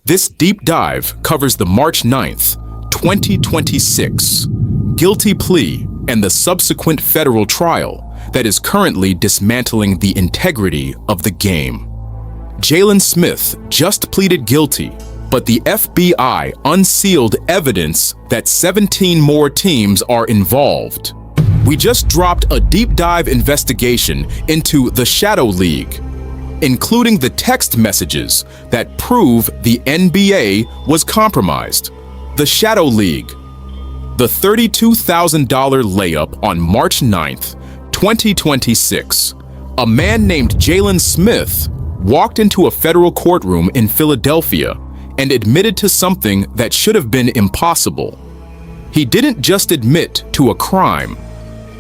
This deep dive covers the March 9th, 2026 guilty plea and the subsequent federal trial that is currently dismantling the integrity of the game. Jalen Smith just pleaded guilty, but the FBI unsealed evidence that 17 more teams are involved. We just dropped a deep dive investigation into the Shadow League, including the text messages that prove the NBA was compromised. The Shadow League. The $32,000 layup on March 9th, 2026. A man named Jalen Smith walked into a federal courtroom in Philadelphia and admitted to something that should have been impossible. He didn't just admit to a crime.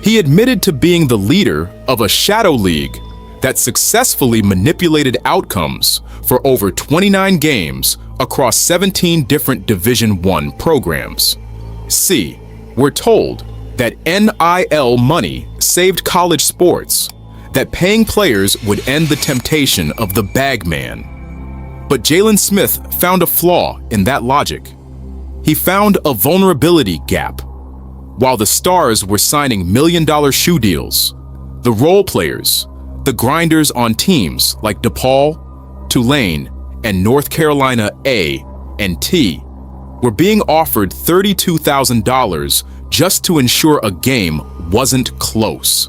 He admitted to being the leader of a shadow league that successfully manipulated outcomes for over 29 games across 17 different Division I programs. We're told that NIL money saved college sports, that paying players would end the temptation of the bag man. But Jalen Smith found a flaw in that logic. He found a vulnerability gap. While the stars were signing million-dollar shoe deals, the role players, the grinders on teams like DePaul, Tulane, and North Carolina A and T were being offered $32,000 just to ensure a game wasn't close.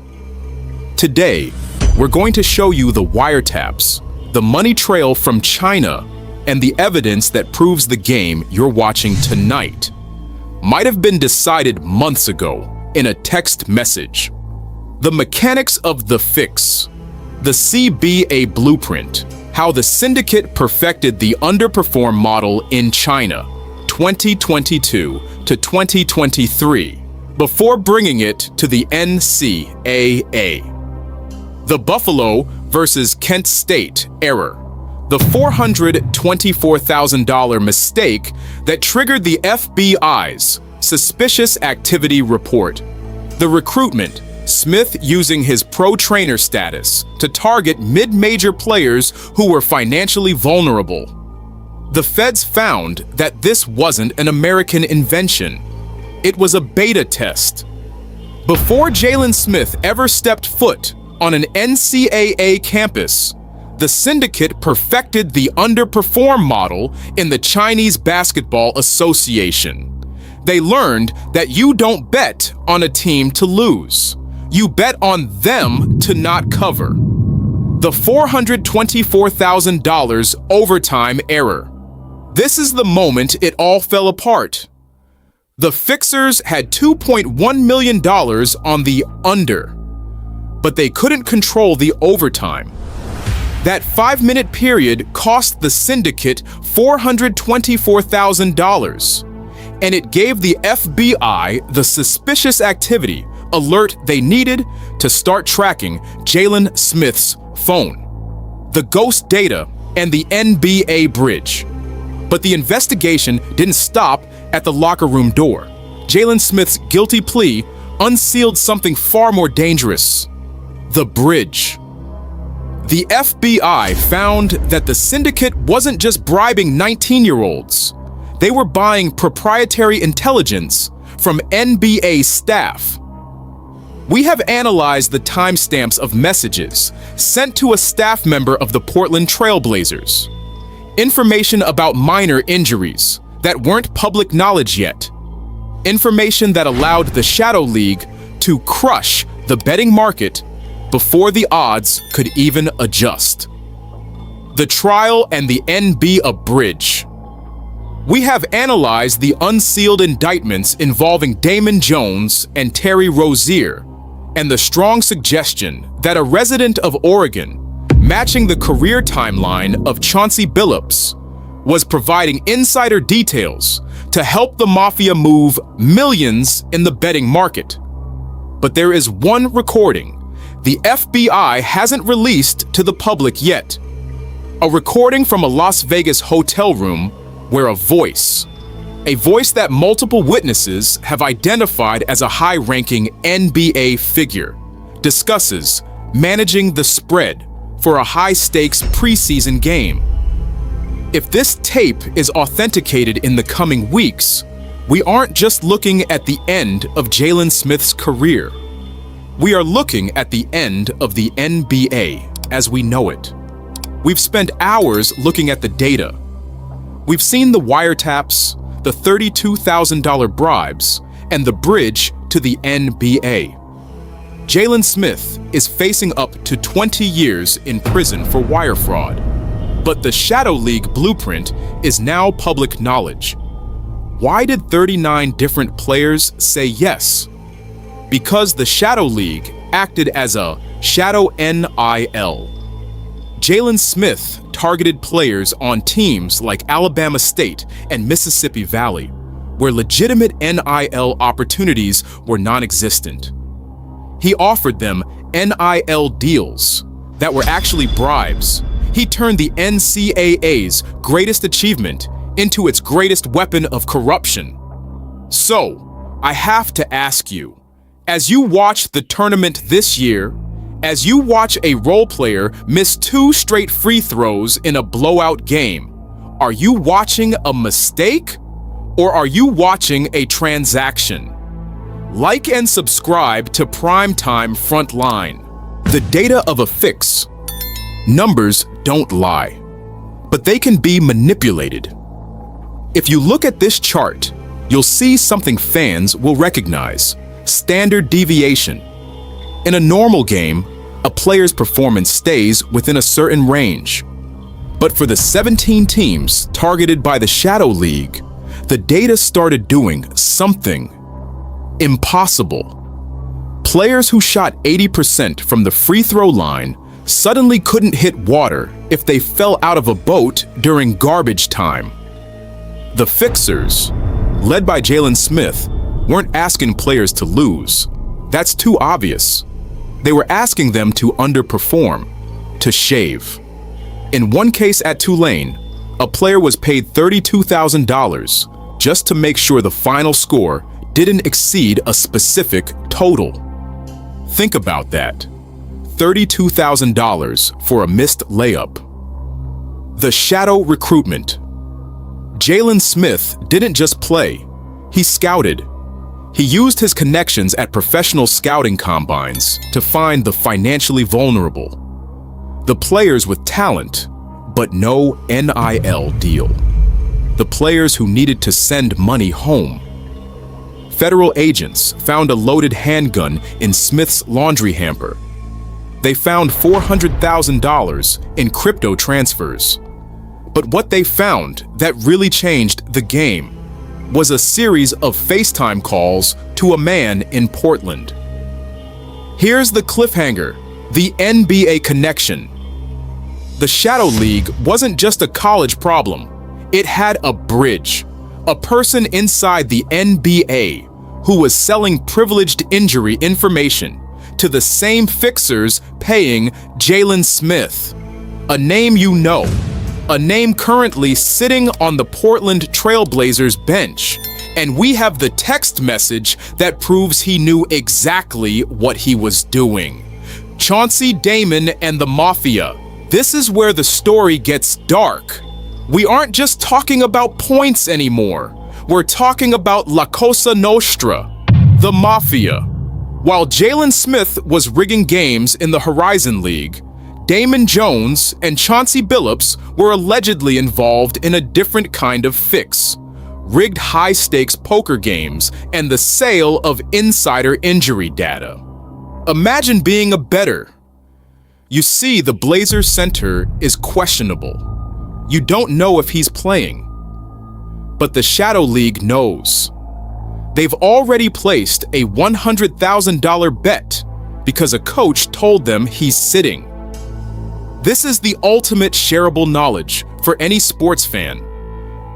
Today, we're going to show you the wiretaps, the money trail from China, and the evidence that proves the game you're watching tonight might have been decided months ago in a text message. The mechanics of the fix, the CBA blueprint, how the syndicate perfected the Underperform model in China, 2022 to 2023, before bringing it to the NCAA. The Buffalo versus Kent State error, the $424,000 mistake that triggered the FBI's suspicious activity report, the recruitment, Smith using his pro trainer status to target mid-major players who were financially vulnerable. The feds found that this wasn't an American invention. It was a beta test. Before Jalen Smith ever stepped foot on an NCAA campus, the syndicate perfected the Underperform model in the Chinese Basketball Association. They learned that you don't bet on a team to lose. You bet on them to not cover. The $424,000 overtime error. This is the moment it all fell apart. The fixers had $2.1 million on the under, but they couldn't control the overtime. That 5-minute period cost the syndicate $424,000, and it gave the FBI the suspicious activity alert they needed to start tracking Jalen Smith's phone, the ghost data, and the NBA bridge. But the investigation didn't stop at the locker room door. Jalen Smith's guilty plea unsealed something far more dangerous: the bridge. The FBI found that the syndicate wasn't just bribing 19-year-olds. They were buying proprietary intelligence from NBA staff. We have analyzed the timestamps of messages sent to a staff member of the Portland Trail Blazers, information about minor injuries that weren't public knowledge yet, information that allowed the Shadow League to crush the betting market before the odds could even adjust. The trial and the NBA bridge. We have analyzed the unsealed indictments involving Damon Jones and Terry Rozier, and the strong suggestion that a resident of Oregon, matching the career timeline of Chauncey Billups, was providing insider details to help the mafia move millions in the betting market. But there is one recording the FBI hasn't released to the public yet. A recording from a Las Vegas hotel room where a voice that multiple witnesses have identified as a high-ranking NBA figure, discusses managing the spread for a high-stakes preseason game. If this tape is authenticated in the coming weeks, we aren't just looking at the end of Jalen Smith's career. We are looking at the end of the NBA as we know it. We've spent hours looking at the data. We've seen the wiretaps, the $32,000 bribes, and the bridge to the NBA. Jalen Smith is facing up to 20 years in prison for wire fraud. But the Shadow League blueprint is now public knowledge. Why did 39 different players say yes? Because the Shadow League acted as a shadow NIL. Jalen Smith targeted players on teams like Alabama State and Mississippi Valley, where legitimate NIL opportunities were non-existent. He offered them NIL deals that were actually bribes. He turned the NCAA's greatest achievement into its greatest weapon of corruption. So, I have to ask you, as you watch the tournament this year, as you watch a role player miss 2 straight free throws in a blowout game, are you watching a mistake or are you watching a transaction? Like and subscribe to Primetime Frontline. The data of a fix. Numbers don't lie, but they can be manipulated. If you look at this chart, you'll see something fans will recognize: standard deviation. In a normal game, a player's performance stays within a certain range. But for the 17 teams targeted by the Shadow League, the data started doing something impossible. Players who shot 80% from the free throw line suddenly couldn't hit water if they fell out of a boat during garbage time. The fixers, led by Jalen Smith, weren't asking players to lose. That's too obvious. They were asking them to underperform, to shave. In one case at Tulane, a player was paid $32,000 just to make sure the final score didn't exceed a specific total. Think about that. $32,000 for a missed layup. The shadow recruitment. Jalen Smith didn't just play, he scouted. He used his connections at professional scouting combines to find the financially vulnerable, the players with talent, but no NIL deal, the players who needed to send money home. Federal agents found a loaded handgun in Smith's laundry hamper. They found $400,000 in crypto transfers. But what they found that really changed the game was a series of FaceTime calls to a man in Portland. Here's the cliffhanger, the NBA connection. The Shadow League wasn't just a college problem. It had a bridge, a person inside the NBA who was selling privileged injury information to the same fixers paying Jalen Smith, a name you know, a name currently sitting on the Portland Trailblazers bench, and we have the text message that proves he knew exactly what he was doing. Chauncey Damon and the Mafia. This is where the story gets dark. We aren't just talking about points anymore. We're talking about La Cosa Nostra, the Mafia. While Jalen Smith was rigging games in the Horizon League, Damon Jones and Chauncey Billups were allegedly involved in a different kind of fix: rigged high-stakes poker games and the sale of insider injury data. Imagine being a bettor. You see the Blazers center is questionable. You don't know if he's playing. But the Shadow League knows. They've already placed a $100,000 bet because a coach told them he's sitting. This is the ultimate shareable knowledge for any sports fan.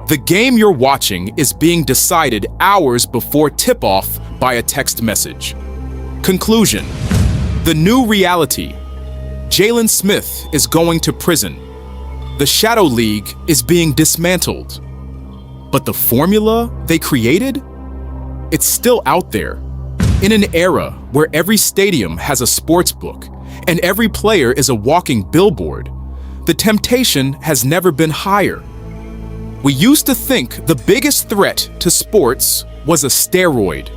The game you're watching is being decided hours before tip-off by a text message. Conclusion: the new reality. Jalen Smith is going to prison. The Shadow League is being dismantled. But the formula they created? It's still out there. In an era where every stadium has a sports book and every player is a walking billboard, the temptation has never been higher. We used to think the biggest threat to sports was a steroid.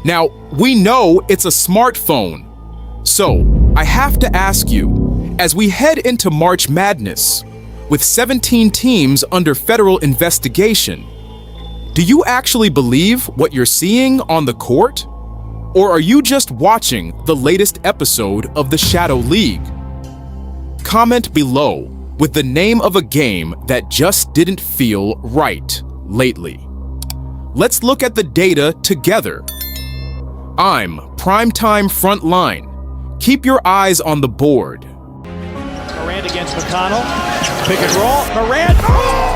Now, we know it's a smartphone. So, I have to ask you, as we head into March Madness, with 17 teams under federal investigation, do you actually believe what you're seeing on the court? Or are you just watching the latest episode of the Shadow League? Comment below with the name of a game that just didn't feel right lately. Let's look at the data together. I'm Primetime Frontline. Keep your eyes on the board. Morant against McConnell. Pick and roll. Morant. Oh!